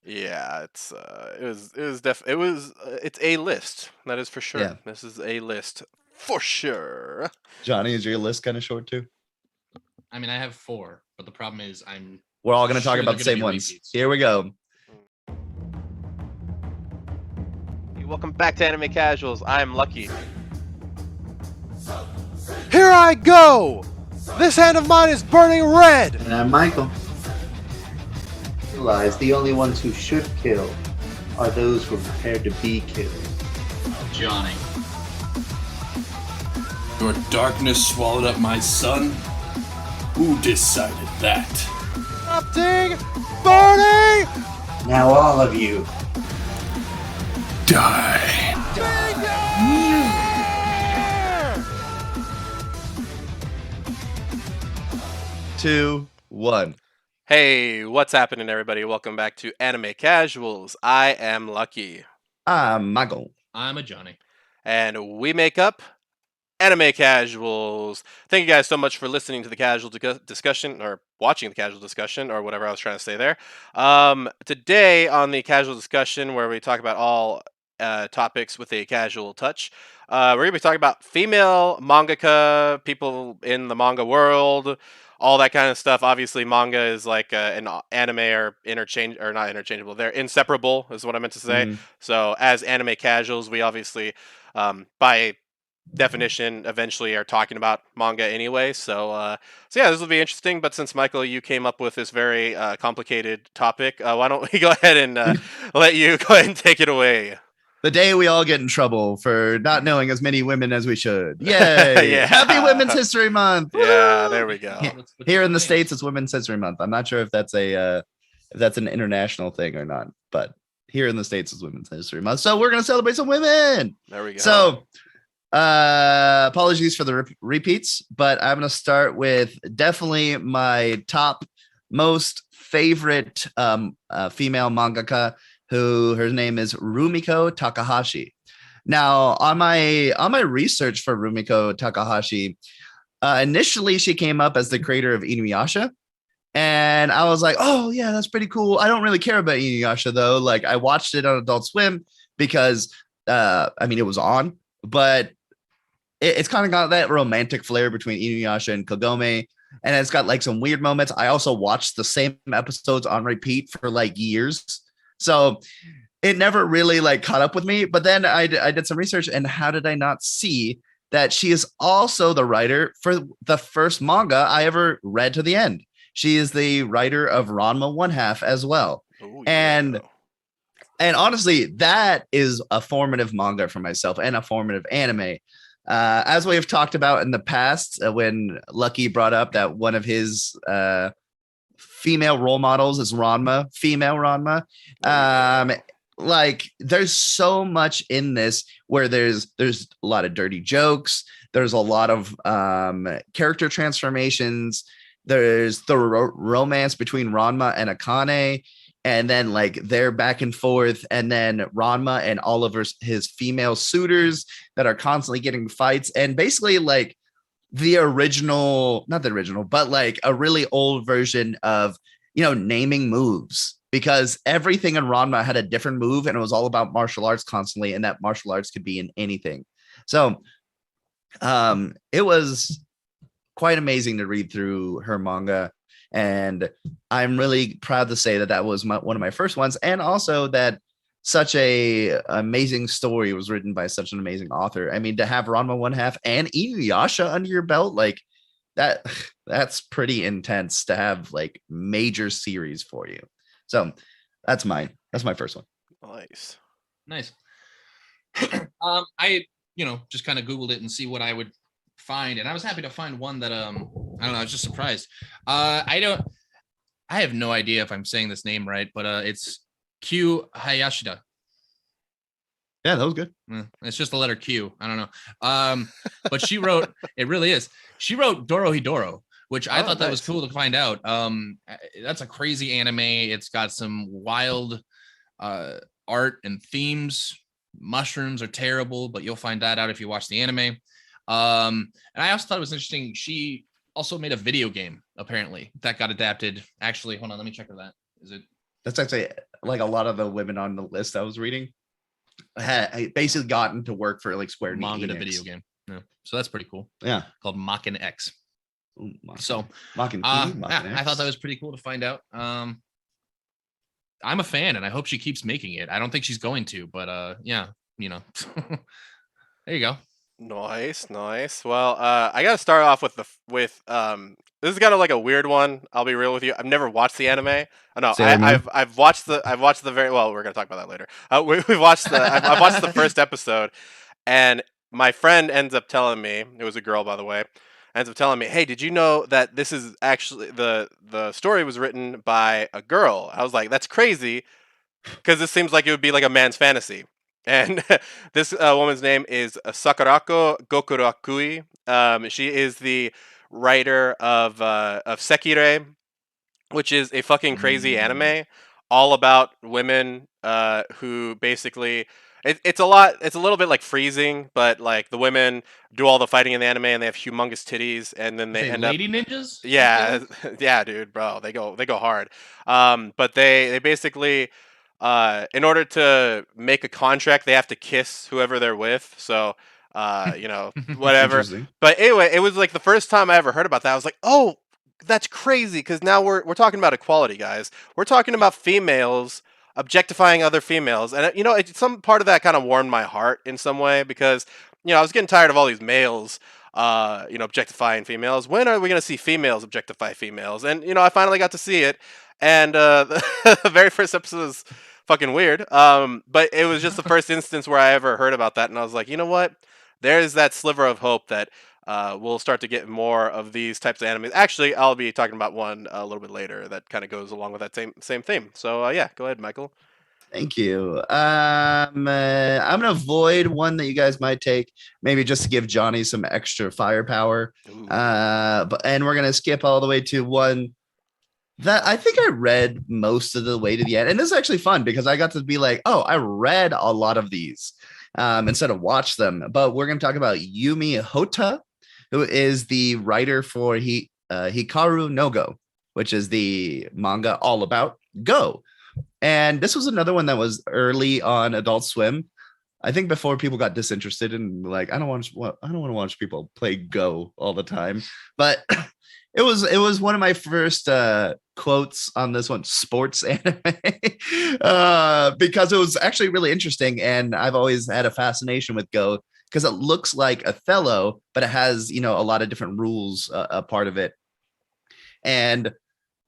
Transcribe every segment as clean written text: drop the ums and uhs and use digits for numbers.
Yeah, it's a list. That is for sure. Yeah. This is a list for sure. Johnny, is your list kind of short too? I mean, I have 4, but the problem is We're all going to talk sure about the they're gonna same be ones. repeats. Here we go. Hey, welcome back to Anime Casuals. I'm Lucky. Here I go! This hand of mine is burning red! And I'm Michael. Realize the only ones who should kill are those who are prepared to be killed. Johnny. Your darkness swallowed up my son? Who decided that? Erupting! Burning! Now all of you. Die. Two, one. Hey, what's happening, everybody? Welcome back to Anime Casuals. I am Lucky. I'm Michael. I'm a Johnny. And we make up Anime Casuals. Thank you guys so much for listening to the casual discussion, or watching the casual discussion, or whatever I was trying to say there. Today on the casual discussion, where we talk about all topics with a casual touch, we're going to be talking about female mangaka, people in the manga world, all that kind of stuff. Obviously, manga is like an anime or not interchangeable. They're inseparable, is what I meant to say. Mhm. So, as anime casuals, we obviously, by definition, eventually are talking about manga anyway. So yeah, this will be interesting. But since Michael, you came up with this very complicated topic, why don't we go ahead and let you go ahead and take it away? The day we all get in trouble for not knowing as many women as we should. Yay! Yeah. Happy Women's History Month. Yeah, Woo! there we go. Yeah. Here in the States, it's Women's History Month. I'm not sure if that's an international thing or not, but here in the States, it's Women's History Month. So we're gonna celebrate some women. There we go. So apologies for the repeats, but I'm gonna start with definitely my top most favorite female mangaka, who her name is Rumiko Takahashi. Now, on my research for Rumiko Takahashi, initially she came up as the creator of Inuyasha, and I was like, oh yeah, that's pretty cool. I don't really care about Inuyasha though. Like, I watched it on Adult Swim because it was on, but it's kind of got that romantic flair between Inuyasha and Kagome, and it's got like some weird moments. I also watched the same episodes on repeat for like years. So it never really like caught up with me. But then I did some research, and how did I not see that she is also the writer for the first manga I ever read to the end? She is the writer of Ranma One Half as well. Ooh, and yeah. and honestly, that is a formative manga for myself and a formative anime. As we've talked about in the past, when Lucky brought up that one of his female role models is Ranma, female Ranma. Like, there's so much in this where there's a lot of dirty jokes. There's a lot of character transformations. There's the romance between Ranma and Akane, and then like they're back and forth, and then Ranma and all of his female suitors that are constantly getting fights, and basically like the original, not the original, but like a really old version of, naming moves, because everything in Ranma had a different move, and it was all about martial arts constantly, and that martial arts could be in anything. So it was quite amazing to read through her manga, and I'm really proud to say that was one of my first ones, and also that such a amazing story was written by such an amazing author. I mean, to have Ranma One Half and Inuyasha under your belt, like that's pretty intense to have like major series for you. So that's mine. That's my first one. Nice. I just kind of Googled it and see what I would find, and I was happy to find one that I don't know, I was just surprised. I have no idea if I'm saying this name right, but it's Q Hayashida. Yeah, that was good. It's just the letter Q. I don't know. But she wrote, it really is. She wrote Dorohedoro, which I thought that was cool to find out. That's a crazy anime. It's got some wild art and themes. Mushrooms are terrible, but you'll find that out if you watch the anime. And I also thought it was interesting. She also made a video game, apparently, that got adapted. Actually, hold on, let me check for that. Is it? That's actually like a lot of the women on the list I was reading had basically gotten to work for like Square Manga Enix. to video game. Yeah. So that's pretty cool. Yeah. Called Makin X. Ooh, So Makin I thought that was pretty cool to find out. I'm a fan and I hope she keeps making it. I don't think she's going to, but yeah, you know. There you go. Nice. Well, I gotta start off with this is kind of like a weird one. I'll be real with you. I've never watched the anime. Oh, no, I've watched the very well. We're gonna talk about that later. We've watched I've watched the first episode, and my friend ends up telling me, it was a girl by the way, ends up telling me, hey, did you know that this is actually the story was written by a girl? I was like, that's crazy, because this seems like it would be like a man's fantasy. And this woman's name is Sakurako Gokurakui. She is the writer of Sekirei, which is a fucking crazy anime all about women who basically it's a little bit like freezing, but like the women do all the fighting in the anime and they have humongous titties, and then they end lady ninjas. yeah, yeah, dude, bro, they go hard. But they basically, in order to make a contract, they have to kiss whoever they're with. So, you know, whatever. Interesting. But anyway, it was like the first time I ever heard about that. I was like, oh, that's crazy, because now we're talking about equality, guys. We're talking about females objectifying other females, and you know, some part of that kind of warmed my heart in some way, because you know, I was getting tired of all these males you know, objectifying females. When are we going to see females objectify females? And, you know, I finally got to see it. And the very first episode was fucking weird. But it was just the first instance where I ever heard about that. And I was like, you know what? There's that sliver of hope that we'll start to get more of these types of animes. Actually, I'll be talking about one a little bit later that kind of goes along with that same theme. So, yeah, go ahead, Michael. Thank you. I'm gonna avoid one that you guys might take, maybe just to give Johnny some extra firepower. Ooh. And we're gonna skip all the way to one that I think I read most of the way to the end. And this is actually fun because I got to be like, oh, I read a lot of these instead of watch them. But we're gonna talk about Yumi Hota, who is the writer for Hikaru no Go, which is the manga all about Go. And this was another one that was early on Adult Swim. I think before people got disinterested and like, I don't want to watch people play Go all the time. But it was one of my first quotes on this one, sports anime, because it was actually really interesting. And I've always had a fascination with Go because it looks like Othello, but it has, you know, a lot of different rules a part of it. And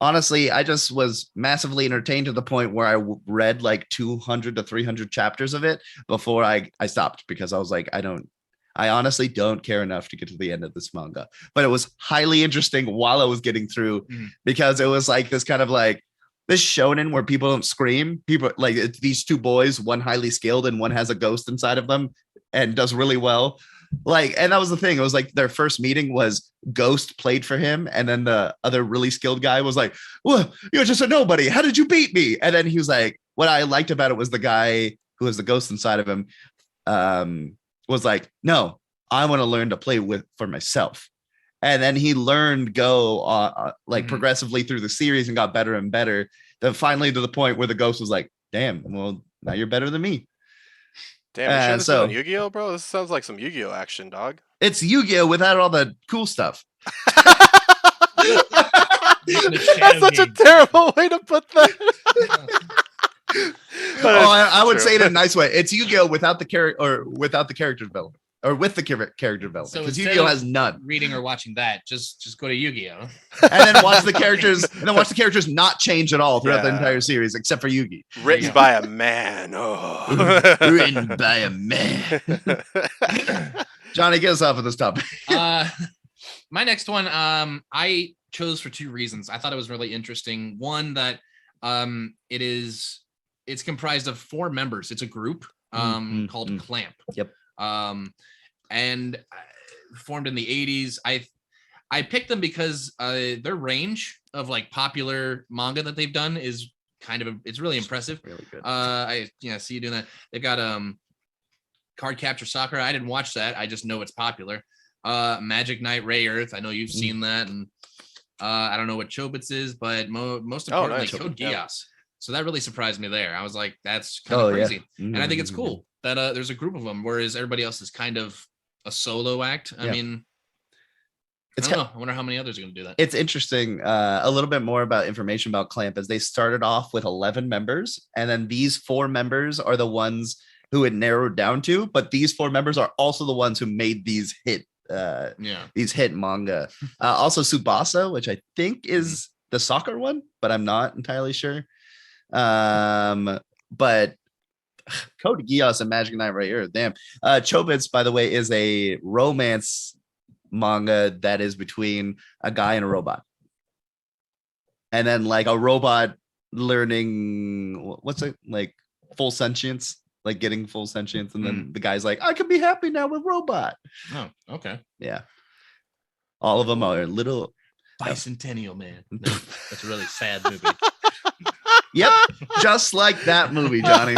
honestly, I just was massively entertained to the point where I read like 200 to 300 chapters of it before I stopped, because I was like, I honestly don't care enough to get to the end of this manga. But it was highly interesting while I was getting through, because it was like this kind of like this shonen where people don't scream. People like it's these two boys, one highly skilled and one has a ghost inside of them and does really well. Like, and that was the thing. It was like their first meeting was Ghost played for him, and then the other really skilled guy was like, well, you're just a nobody, how did you beat me? And then he was like, what I liked about it was the guy who was the ghost inside of him was like, no, I want to learn to play for myself. And then he learned Go like progressively through the series and got better and better, then finally to the point where the ghost was like, damn, well, now you're better than me. Damn, you sure this isn't Yu-Gi-Oh, bro? This sounds like some Yu-Gi-Oh action, dog. It's Yu-Gi-Oh without all the cool stuff. That's such a terrible way to put that. I would say it in a nice way. It's Yu-Gi-Oh without the character, or without the character development, or with the character development, because Yu-Gi-Oh has none. Reading or watching that, just go to Yu-Gi-Oh and then watch the characters, not change at all throughout the entire series, except for Yugi. Written by a man. Oh. Written by a man. Johnny, get us off of this topic. My next one, I chose for two reasons. I thought it was really interesting. One, that it's comprised of 4 members. It's a group called Clamp. Yep. And formed in the 80s. I picked them because their range of like popular manga that they've done is it's really impressive. Really good. I see you doing that. They've got Card Capture Sakura. I didn't watch that. I just know it's popular. Magic Knight Ray Earth. I know you've seen that, and I don't know what Chobits is, but most importantly, Code Geass. So that really surprised me there. I was like, that's kind of crazy. Yeah. And I think it's cool that there's a group of them, whereas everybody else is kind of a solo act. I mean, I don't know. I wonder how many others are going to do that. It's interesting. A little bit more about information about Clamp is they started off with 11 members, and then these 4 members are the ones who it narrowed down to. But these 4 members are also the ones who made these hit manga. Also Tsubasa, which I think is the soccer one, but I'm not entirely sure. But Code Geass and Magic Knight right here. Damn. Chobits, by the way, is a romance manga that is between a guy and a robot. And then like a robot learning what's it like full sentience, like getting full sentience, and then the guy's like, I can be happy now with robot. Oh, okay. Yeah. All of them are little Bicentennial Man. No, that's a really sad movie. Yep, just like that movie, Johnny.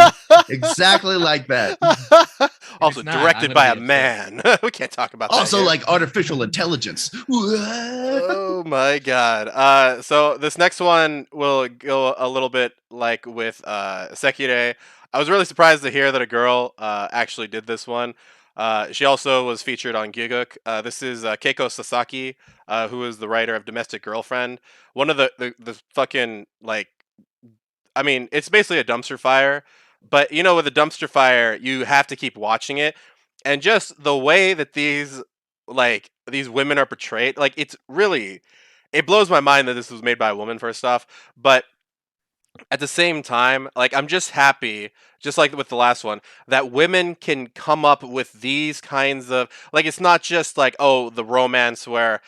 Exactly like that. Also directed by a man. We can't talk about that. Also here. like artificial intelligence. Oh my god. So this next one will go a little bit like with Sekire. I was really surprised to hear that a girl actually did this one. She also was featured on Giguk. This is Keiko Sasaki, who is the writer of Domestic Girlfriend. One of the fucking like, I mean, it's basically a dumpster fire, but you know, with a dumpster fire, you have to keep watching it, and just the way that these women are portrayed, like it blows my mind that this was made by a woman first off, but at the same time, like I'm just happy, just like with the last one, that women can come up with these kinds of like it's not just like the romance where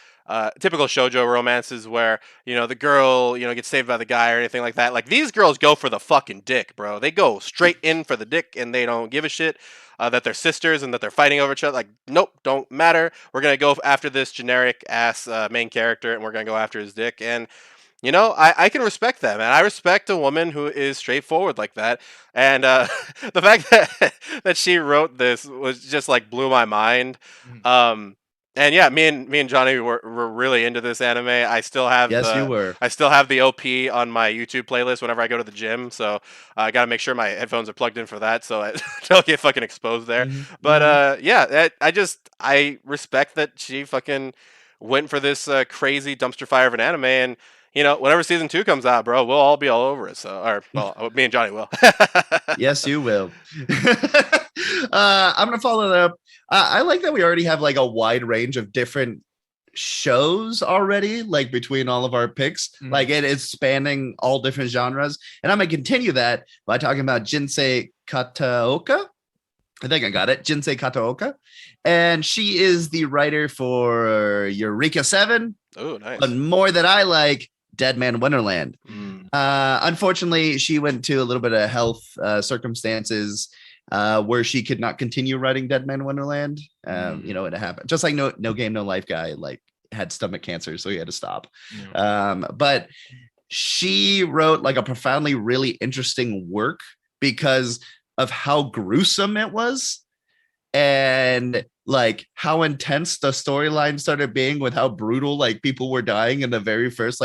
typical shoujo romances where the girl gets saved by the guy or anything like that. Like these girls go for the fucking dick, bro. They go straight in for the dick and they don't give a shit that they're sisters and that they're fighting over each other. Like nope, don't matter. We're gonna go after this generic ass main character and we're gonna go after his dick. And I can respect that, man. I respect a woman who is straightforward like that. And the fact that she wrote this was just like blew my mind. And yeah, me and Johnny were really into this anime. I still have you were. I still have the OP on my YouTube playlist whenever I go to the gym. So I gotta make sure my headphones are plugged in for that, so I don't get fucking exposed there. But yeah, I respect that she fucking went for this crazy dumpster fire of an anime, and whenever season 2 comes out, bro, we'll all be all over it. So, or well, me and Johnny will. Yes, you will. I'm gonna follow that up. I like that we already have like a wide range of different shows already, like between all of our picks. Like it is spanning all different genres, and I'm gonna continue that by talking about Jinsei Kataoka. I think I got it. Jinsei Kataoka, and she is the writer for Eureka 7. Oh, nice. But more that I like, Dead Man Wonderland. Unfortunately, she went to a little bit of health circumstances where she could not continue writing Dead Man Wonderland. It happened. Just like No Game, No Life guy, like had stomach cancer, so he had to stop. But she wrote like a profoundly really interesting work because of how gruesome it was. And like how intense the storyline started being with how brutal like people were dying in the very first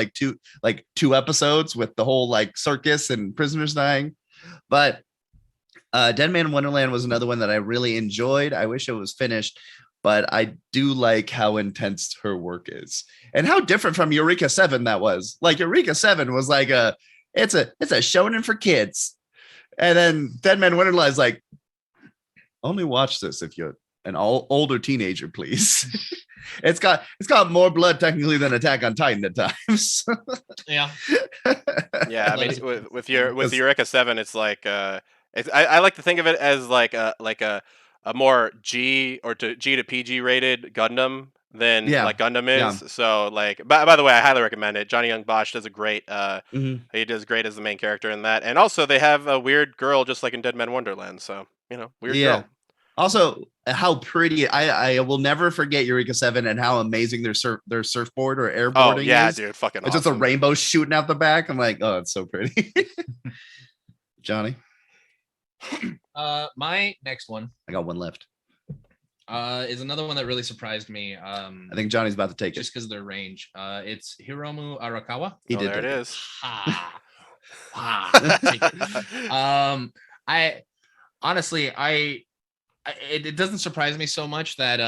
two episodes with the whole like circus and prisoners dying. But Dead Man Wonderland was another one that I really enjoyed. I wish it was finished, but I do like how intense her work is and how different from Eureka 7 that was. Like Eureka 7 was like it's a shonen for kids, and then Dead Man Wonderland is like, only watch this if you're an older teenager, please. It's got more blood technically than Attack on Titan at times. Yeah. Yeah, I mean with Eureka 7, it's like I like to think of it as like a more G to PG rated Gundam than like Gundam is. Yeah. So like by the way, I highly recommend it. Johnny Young Bosch does a great he does great as the main character in that. And also they have a weird girl just like in Dead Man Wonderland. So, weird girl. Also, how pretty I will never forget Eureka 7 and how amazing their surfboard or airboarding is. Yeah, dude, fucking it's awesome. Just a rainbow shooting out the back. I'm like, oh, it's so pretty. Johnny? My next one. I got one left. Is another one that really surprised me. I think Johnny's about to take just because of their range. It's Hiromu Arakawa. He did. There it is. Take it. I honestly, it doesn't surprise me so much that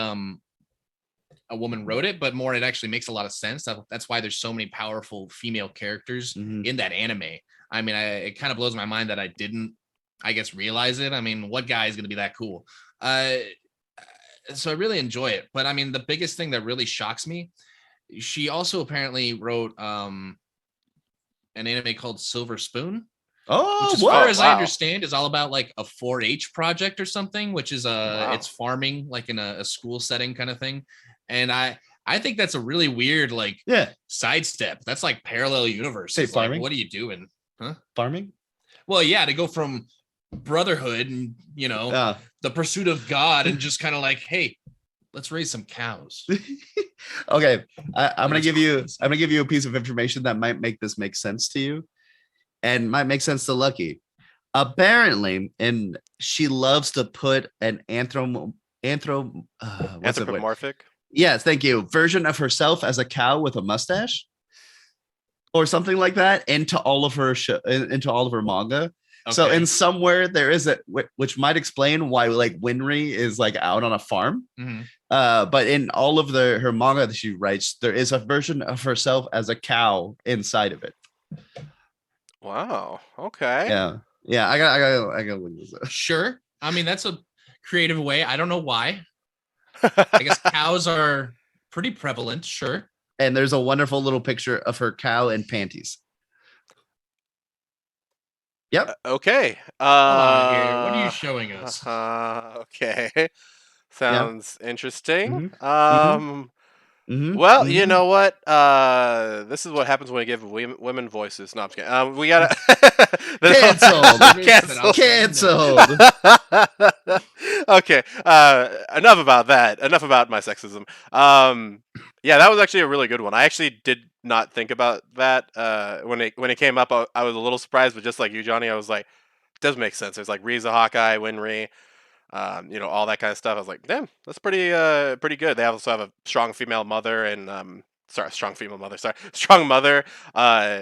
a woman wrote it, but more it actually makes a lot of sense. That's why there's so many powerful female characters in that anime. I mean, it kind of blows my mind that I didn't, I guess, realize it. I mean, what guy is going to be that cool? So I really enjoy it. But I mean, the biggest thing that really shocks me, she also apparently wrote an anime called Silver Spoon. Oh, which, as far as I understand, is all about like a 4-H project or something, which is it's farming like in a school setting kind of thing. And I think that's a really weird like sidestep. That's like parallel universe. Like, what are you doing? Huh? Farming? Well, yeah, to go from brotherhood and the pursuit of God and just kind of like, hey, let's raise some cows. Okay, I'm gonna give you a piece of information that might make this make sense to you, and might make sense to Lucky. Apparently, and she loves to put an anthropomorphic. Yes, thank you. Version of herself as a cow with a mustache, or something like that, into all of her manga. Okay. So in somewhere there is which might explain why like Winry is like out on a farm. But in all of her manga that she writes, there is a version of herself as a cow inside of it. Wow. Okay. Yeah. I got look this up. Sure. I mean, that's a creative way. I don't know why. I guess cows are pretty prevalent. Sure. And there's a wonderful little picture of her cow in panties. Yep. Okay. Hold on here. What are you showing us? Okay. Sounds interesting. Well, you know what? This is what happens when we give women voices. No, I'm just kidding. We gotta canceled. Okay. Enough about that. Enough about my sexism. Yeah, that was actually a really good one. I actually did not think about that when it came up. I was a little surprised, but just like you, Johnny, I was like, it does make sense. There's like Riza, Hawkeye, Winry. All that kind of stuff. I was like, damn, that's pretty good. They also have a strong female mother and strong mother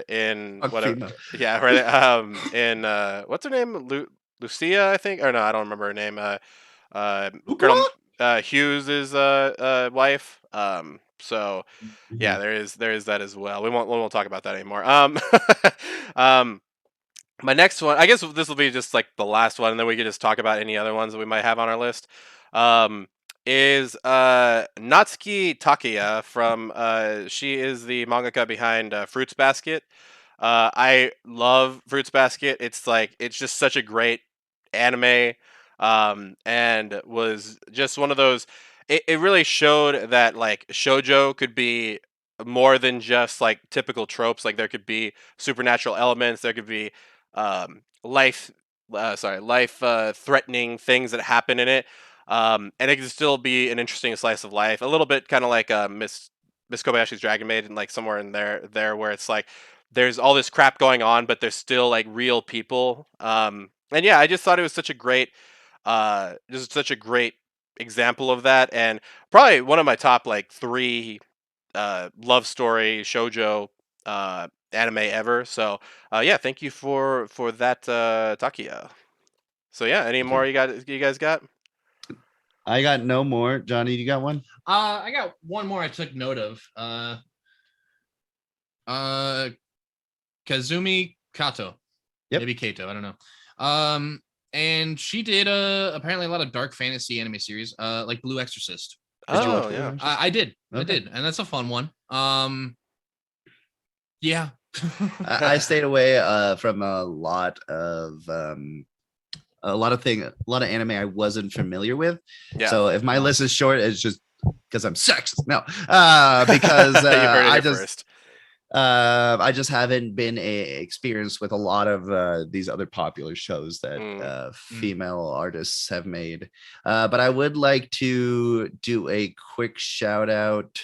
in whatever. Female. Yeah, right. In what's her name? Lucia, I think, or no, I don't remember her name. Colonel Hughes' wife. So yeah, there is that as well. We won't talk about that anymore. My next one, I guess this will be just like the last one, and then we can just talk about any other ones that we might have on our list. Is Natsuki Takeya from she is the mangaka behind Fruits Basket. I love Fruits Basket. It's just such a great anime, and was just one of those. It really showed that like shoujo could be more than just like typical tropes. Like there could be supernatural elements. There could be life threatening things that happen in it, and it can still be an interesting slice of life, a little bit kind of like Miss Kobayashi's Dragon Maid, and like somewhere in there where it's like there's all this crap going on, but there's still like real people. And yeah, I just thought it was such a great example of that, and probably one of my top like 3 love story shoujo anime ever. So yeah, thank you for that, Takia. So yeah, any more you guys got? I got no more. Johnny, you got one? I got one more I took note of. Kazumi Kato. Yep. Maybe Kato, I don't know. And she did apparently a lot of dark fantasy anime series, like Blue Exorcist. Oh yeah. I did. Okay. I did, and that's a fun one. Yeah. I stayed away from a lot of anime I wasn't familiar with. Yeah. So if my list is short, it's just because I'm sexist. No, because I just haven't been experienced with a lot of these other popular shows that female artists have made. But I would like to do a quick shout out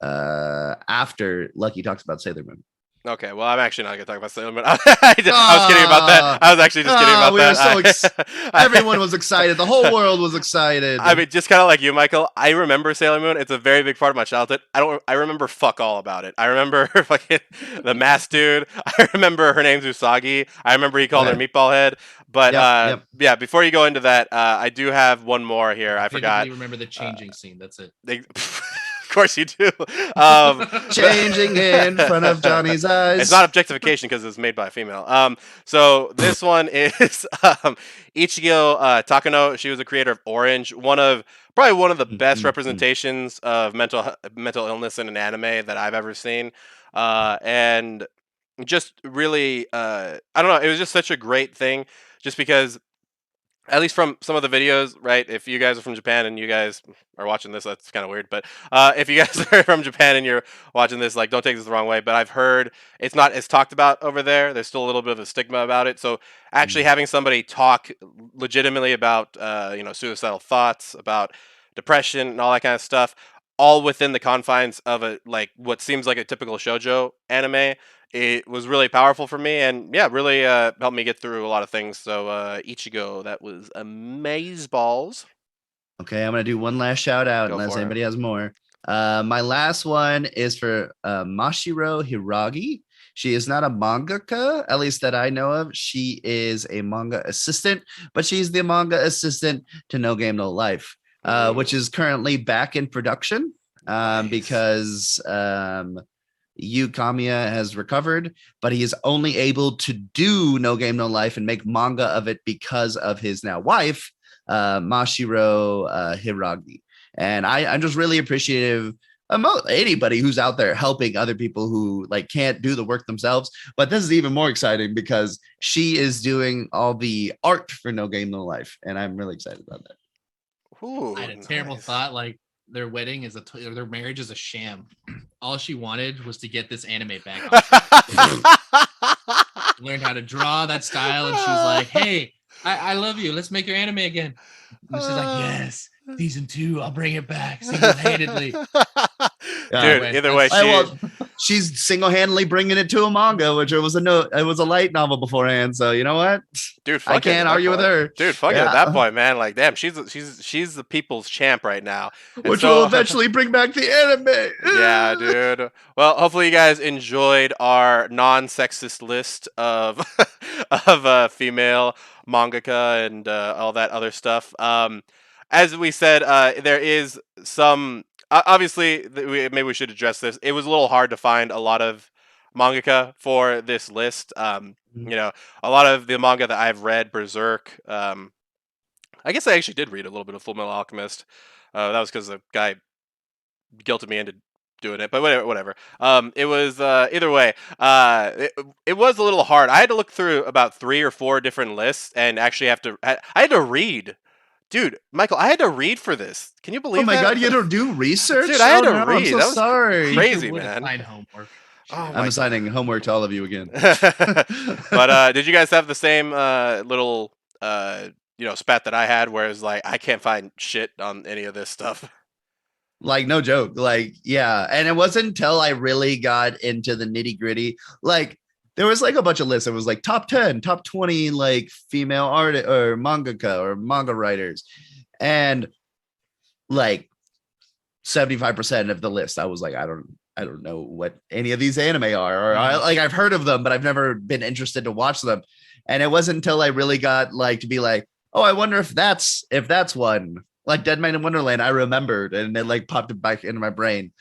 after Lucky talks about Sailor Moon. Okay, well, I'm actually not going to talk about Sailor Moon. I was kidding about that. I was actually just kidding about we that. were so everyone was excited. The whole world was excited. I mean, just kind of like you, Michael. I remember Sailor Moon. It's a very big part of my childhood. I remember fuck all about it. I remember fucking the mask dude. I remember her name's Usagi. I remember he called her Meatball Head. But Yep. yeah, before you go into that, I do have one more here. I forgot. Remember the changing scene. That's it. Of course you do. Changing in front of Johnny's eyes. It's not objectification because it's made by a female. So this one is Ichigo Takano. She was the creator of Orange, probably one of the best representations of mental illness in an anime that I've ever seen, and just really, I don't know. It was just such a great thing, just because. At least from some of the videos, right? If you guys are from Japan and you guys are watching this, that's kind of weird. But if you guys are from Japan and you're watching this, like, don't take this the wrong way. But I've heard it's not as talked about over there. There's still a little bit of a stigma about it. So actually having somebody talk legitimately about, suicidal thoughts, about depression and all that kind of stuff, all within the confines of what seems like a typical shoujo anime. It was really powerful for me, and yeah, really helped me get through a lot of things. So Ichigo, that was amazeballs. Okay, I'm gonna do one last shout out Go unless for it. anybody has more. My last one is for Mashiro Hiragi. She is not a mangaka, at least that I know of. She is a manga assistant, but she's the manga assistant to No Game No Life, which is currently back in production because Yu Kamiya has recovered, but he is only able to do No Game No Life and make manga of it because of his now wife, Mashiro Hiragi. And I'm just really appreciative of anybody who's out there helping other people who can't do the work themselves. But this is even more exciting because she is doing all the art for No Game No Life, and I'm really excited about that. Ooh, I had a terrible thought, their wedding is their marriage is a sham. All she wanted was to get this anime back on. Learned how to draw that style, and she was like, "Hey, I love you. Let's make your anime again." And she's like, "Yes, season 2. I'll bring it back single-handedly." Dude, either way, she's single-handedly bringing it to a manga, which it was a light novel beforehand. So you know what, dude, I can't argue with her. Dude, fuck it at that point, man. Like, damn, she's the people's champ right now, which will eventually bring back the anime. Yeah, dude. Well, hopefully you guys enjoyed our non-sexist list of female mangaka and all that other stuff. As we said, there is some. Obviously, maybe we should address this. It was a little hard to find a lot of mangaka for this list. A lot of the manga that I've read, Berserk. I guess I actually did read a little bit of Full Metal Alchemist. That was because the guy guilted me into doing it, but whatever. It was either way. It was a little hard. I had to look through about 3 or 4 different lists and actually I had to read. Dude, Michael, I had to read for this. Can you believe that? Oh my god, you had to do research? Dude, I had to read. I'm so that was sorry. Crazy, man. Homework. I'm assigning homework to all of you again. But did you guys have the same little spat that I had, where it's like I can't find shit on any of this stuff? Like, no joke. Yeah. And it wasn't until I really got into the nitty-gritty. There was a bunch of lists. It was top 10, top 20, female art or mangaka or manga writers. And 75% of the list, I was like, I don't know what any of these anime are, or I've heard of them, but I've never been interested to watch them. And it wasn't until I really got to be oh, I wonder if that's one. Dead Man in Wonderland, I remembered, and it popped back into my brain.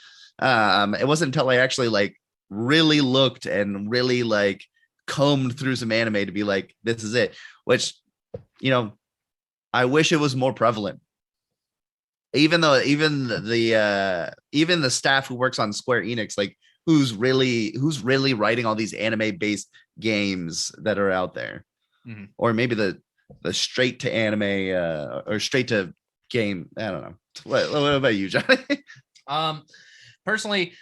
It wasn't until I actually really looked and really combed through some anime to be this is it, which I wish it was more prevalent. Even the staff who works on Square Enix, who's really writing all these anime based games that are out there, or maybe the straight to anime or straight to game. I don't know. What about you, Johnny? Personally,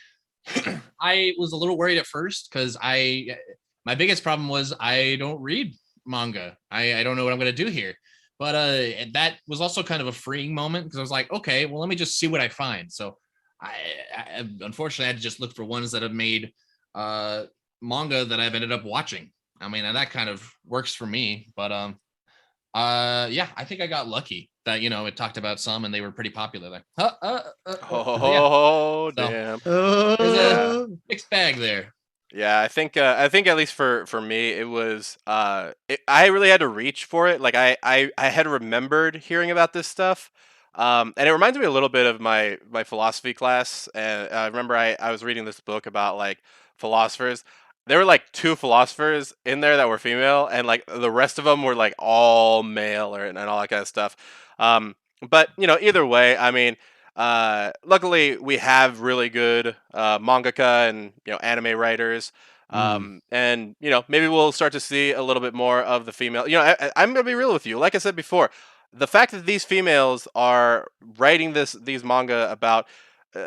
I was a little worried at first because my biggest problem was I don't read manga. I don't know what I'm gonna do here. But that was also kind of a freeing moment because I was like, okay, well, let me just see what I find. So I unfortunately had to just look for ones that have made manga that I've ended up watching. I mean, and that kind of works for me. But yeah, I think I got lucky that it talked about some and they were pretty popular there. Oh, So, damn. there's Yeah. a mixed bag there. Yeah, I think at least for me it was I really had to reach for it. Like I had remembered hearing about this stuff. And it reminds me a little bit of my philosophy class. And I remember I was reading this book about like philosophers. There were like two philosophers in there that were female, and like the rest of them were like all male and all that kind of stuff. But either way, I mean, luckily we have really good mangaka and anime writers. And maybe we'll start to see a little bit more of the female. I'm gonna be real with you. Like I said before, the fact that these females are writing these manga about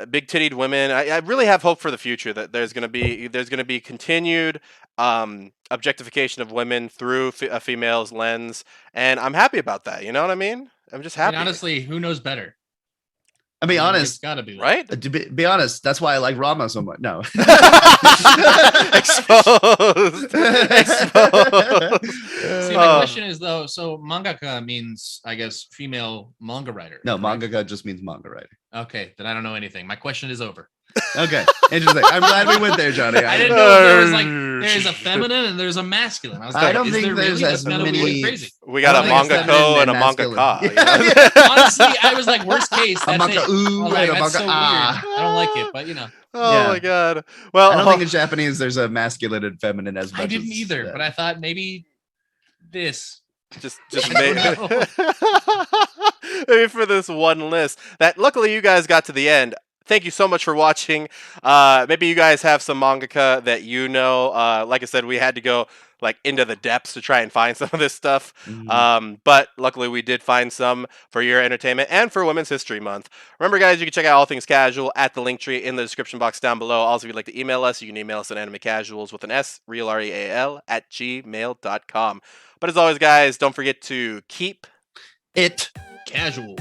big tittied women, I really have hope for the future that there's gonna be continued objectification of women through a female's lens, and I'm happy about that. You know what I mean? I'm just I mean, happy. honestly, who knows better? I'll be It's honest. got to be that. Right? To be honest, that's why I like Rama so much. No. Exposed. Exposed. See, my question is though, so mangaka means, I guess, female manga writer. No, correct? mangaka just means manga writer. Okay, then I don't know anything. My question is over. Okay, interesting. I'm glad we went there, Johnny. I didn't know if there was like there's a feminine and there's a masculine. I was like, I don't is think there there's really? as That's kinda weird and many- crazy. We got I a don't think it's mangako and a masculine. mangaka. Yeah. Honestly, I was like, worst case, A that's manga it. ooh I was like, and a that's manga so ah. weird. I don't like it, but Oh Yeah. my god. Well, I don't think in Japanese there's a masculine and feminine as much. I didn't as either, that. but I thought maybe this. just I don't maybe for this one list that luckily you guys got to the end. Thank you so much for watching. Maybe you guys have some mangaka that like I said, we had to go like into the depths to try and find some of this stuff. But luckily we did find some for your entertainment and for Women's History Month. Remember, guys, you can check out All Things Casual at the link tree in the description box down below. Also, if you'd like to email us, you can email us at animecasuals with an S, real REAL, @gmail.com. But as always, guys, don't forget to keep it Casual.